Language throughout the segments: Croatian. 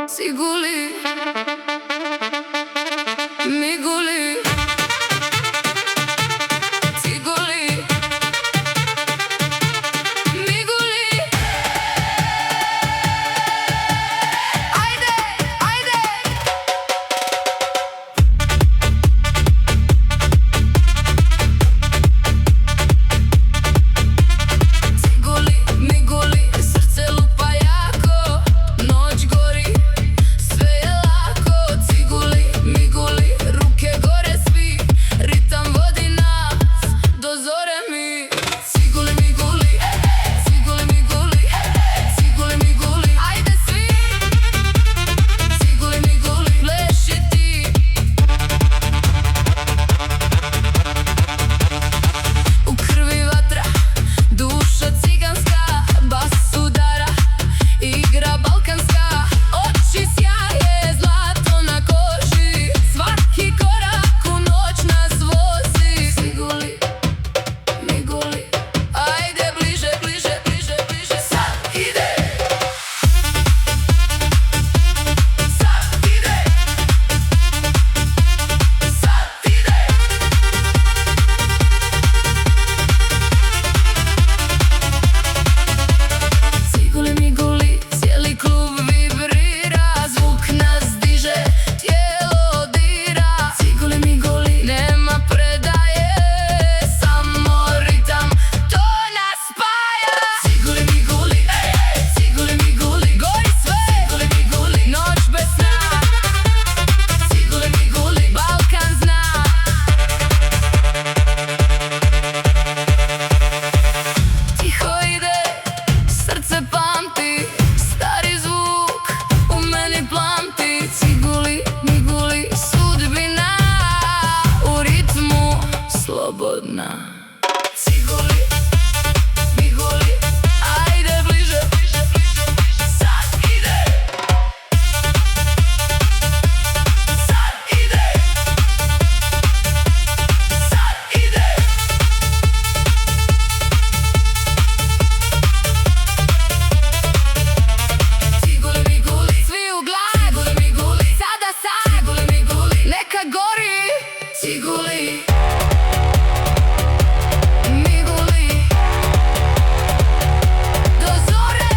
Siguli, Miguli, Siguli, Miguli. Ajde, ajde. Siguli, Miguli, srce lupa jako, noć gori, sve je lako. Siguli, Miguli, ruke gore svi, ritam vodi nas do zore mi. Siguli, Miguli, Siguli, Miguli, Siguli, Miguli, ajde svi. Siguli, Miguli, pleši ti. U krvi vatra, duša ciganska, bas udara, igra balkanska. Oči sjaje, zlato na koži, svaki korak u noć nas vozi. Siguli, Miguli, ajde bliže, bliže, bliže, bliže. Sad ide. Sad ide. Sad ide. Siguli, Miguli, cijeli klub vibrira, zvuk nas diže, tijelo dira. Siguli, Miguli, nema predaje, samo ritam, to nas spaja. Siguli, Miguli, Siguli, Miguli, gori sve. Siguli, Miguli, noć bez sna. Siguli, Miguli, Balkan zna. Tiho ide, srce pamti, stari zvuk u meni plamti. Siguli, Miguli, sudbina u ritmu slobodna. Siguli, Miguli, ajde bliže, bliže, bliže, bliže. Sad ide. Sad ide. Sad ide. Siguli, Miguli, svi u glas. Siguli, Miguli, sada sad. Siguli, Miguli, neka gori. Siguli, Miguli, do zore.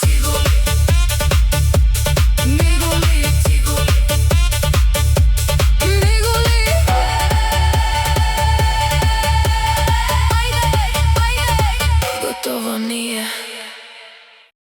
Siguli, Miguli, Siguli, Miguli. Ajde, ajde. Gotovo nije.